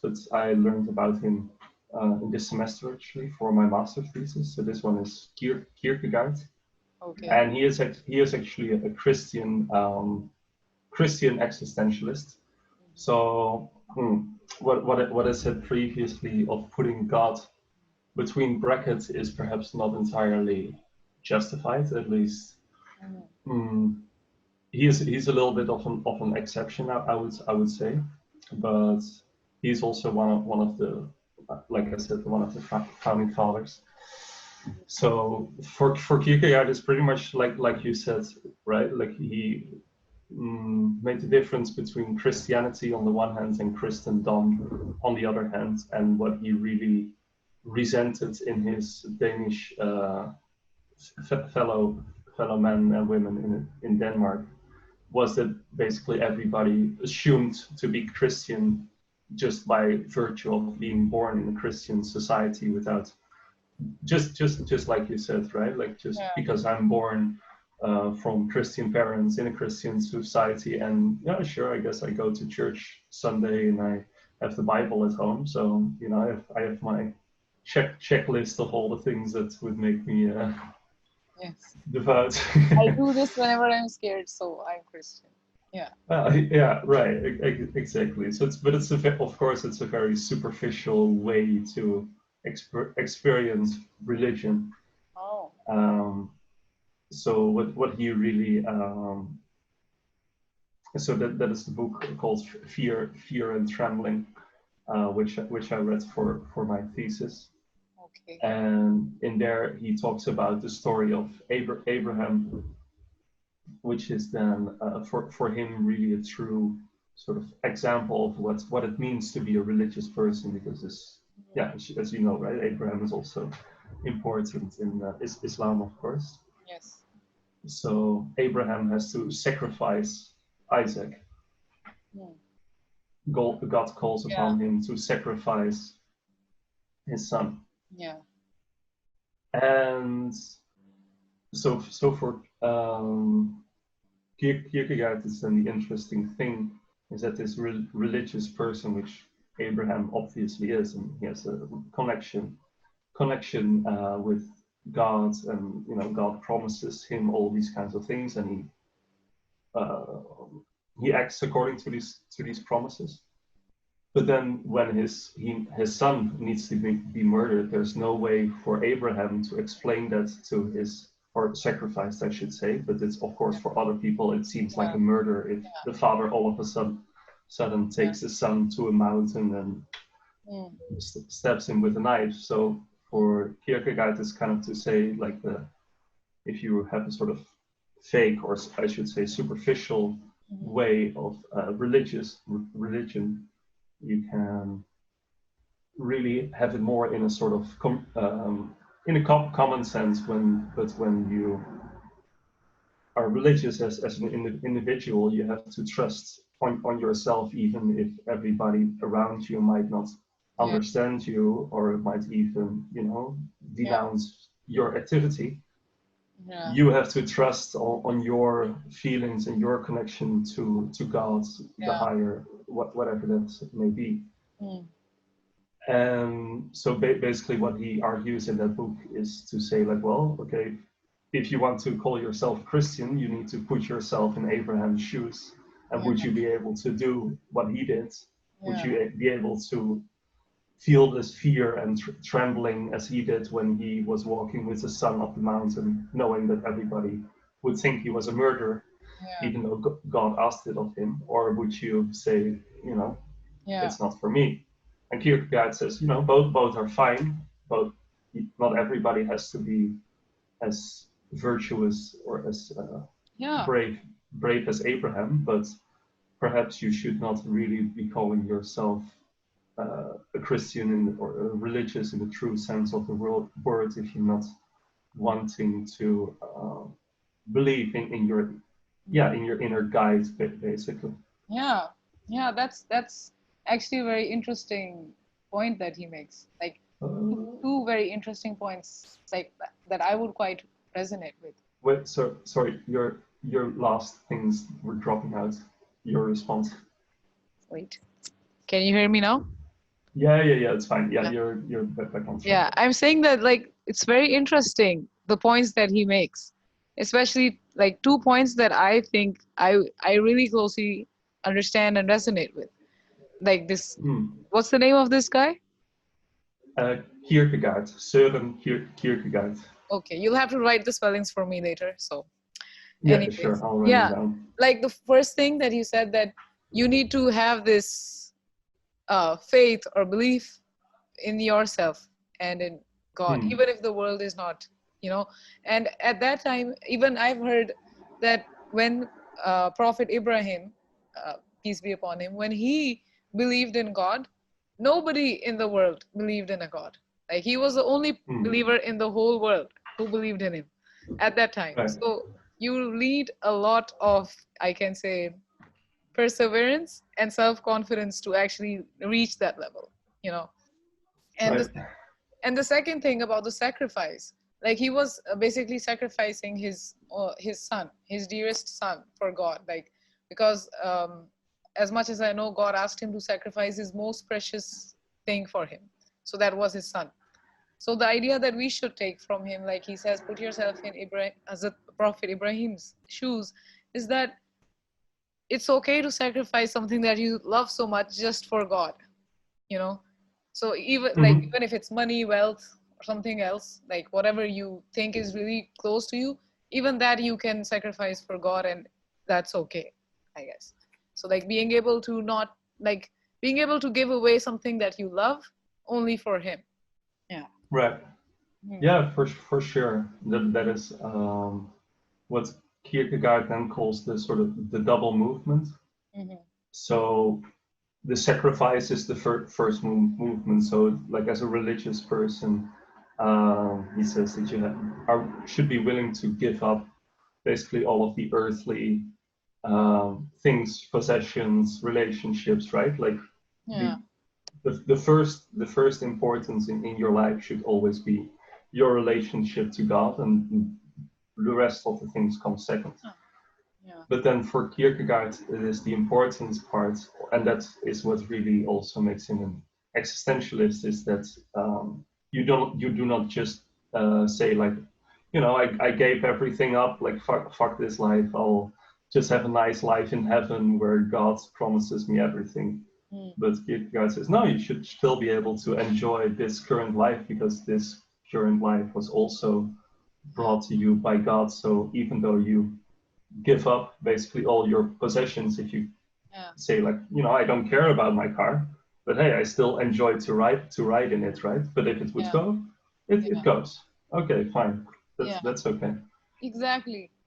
but I learned about him in this semester actually for my master's thesis. So this one is Kierkegaard, Okay. and he is actually a Christian Christian existentialist. So what I said previously of putting God between brackets is perhaps not entirely justified. At least he's a little bit of an exception, I would say, but he's also one of the, like I said, one of the founding fathers. So for Kierkegaard, it's pretty much like you said, right? Like he made the difference between Christianity on the one hand and Christendom on the other hand, and what he really resented in his Danish fellow men and women in Denmark was that basically everybody assumed to be Christian just by virtue of being born in a Christian society, without just like you said, right? Like just because I'm born from Christian parents in a Christian society, and yeah, sure, I guess I go to church Sunday and I have the Bible at home, so you know I have my checklist of all the things that would make me yes. devout. I do this whenever I'm scared, so I'm Christian. Yeah. Yeah, right, exactly. So of course it's a very superficial way to experience religion. Oh. So what he really so that is the book called Fear and Trembling, which I read for my thesis. Okay. And in there he talks about the story of Abraham, which is then for him really a true sort of example of what it means to be a religious person, because as you know, right, Abraham is also important in Islam, of course. Yes. So Abraham has to sacrifice Isaac. God calls upon him to sacrifice his son. Yeah. And so for Kierkegaard, is then the interesting thing is that this religious person, which Abraham obviously is, and he has a connection with God, and you know God promises him all these kinds of things, and he acts according to these promises. But then when his son needs to be murdered, there's no way for Abraham to explain that to his, or sacrificed, I should say. But it's, of course, for other people, it seems like a murder if the father all of a sudden takes his son to a mountain and stabs him with a knife. So for Kierkegaard, it's kind of to say, like, if you have a sort of fake, or I should say superficial way of religion, you can really have it more in a sort of in a common sense but when you are religious as an individual, you have to trust on yourself, even if everybody around you might not understand you, or might even, you know, denounce your activity. You have to trust on your feelings and your connection to God, the higher, whatever that may be. And so basically what he argues in that book is to say, like, well, okay, if you want to call yourself Christian, you need to put yourself in Abraham's shoes. And would you be able to do what he did? Would you be able to feel this fear and trembling as he did when he was walking with his son up the mountain, knowing that everybody would think he was a murderer, even though God asked it of him? Or would you say, you know, it's not for me? And Kierkegaard says, you know, both are fine. Both, not everybody has to be as virtuous or as brave as Abraham, but perhaps you should not really be calling yourself a Christian or a religious in the true sense of the word if you're not wanting to believe in your inner guide, basically. That's actually a very interesting point that he makes, like two very interesting points, like that I would quite resonate with. Wait, sorry, your last things were dropping out, your response. Wait, can you hear me now? Yeah, it's fine. Yeah, Yeah. you're back on track. Yeah, I'm saying that like it's very interesting the points that he makes, especially like 2 points that I think I really closely understand and resonate with. Like this, Hmm. what's the name of this guy? Kierkegaard, Søren Kierkegaard. Okay, you'll have to write the spellings for me later. So, Yeah, sure. anyways, I'll write it yeah, down. like the first thing that you said that you need to have this faith or belief in yourself and in God, Hmm. even if the world is not, you know. And at that time, even I've heard that when Prophet Ibrahim, peace be upon him, when he believed in God, nobody in the world believed in a God. Like he was the only Hmm. believer in the whole world who believed in him at that time. Right. So you need a lot of, I can say, perseverance and self-confidence to actually reach that level, you know. And Right. the second thing about the sacrifice, like he was basically sacrificing his son, his dearest son, for God, like because as much as I know, God asked him to sacrifice his most precious thing for him, so that was his son. So the idea that we should take from him, like he says, put yourself in Ibrahim, as a Prophet Ibrahim's shoes, is that it's okay to sacrifice something that you love so much just for God, you know. So even like Mm-hmm. even if it's money, wealth, or something else, like whatever you think is really close to you, even that you can sacrifice for God, and that's okay, I guess. So like being able to not like being able to give away something that you love only for him. Yeah. Right. Hmm. Yeah, for sure. That is what Kierkegaard then calls the sort of the double movement. Hmm. So the sacrifice is the first movement. So like as a religious person, he says that you should be willing to give up basically all of the earthly things, possessions, relationships, right? Like Yeah. the the first importance in your life should always be your relationship to God, and the rest of the things come second. Yeah. But then for Kierkegaard, it is the importance part, and that is what really also makes him an existentialist. Is that you do not just say like, I gave everything up, like fuck this life, I'll just have a nice life in heaven where God promises me everything. Mm. But Kierkegaard says no, you should still be able to enjoy this current life because this current life was also brought to you by God. So even though you give up basically all your possessions, if you Yeah. say like, I don't care about my car, but hey, I still enjoy to ride in it, right? But if it would Yeah. go, it Yeah. goes. Okay, fine. That's Yeah. that's okay. Exactly.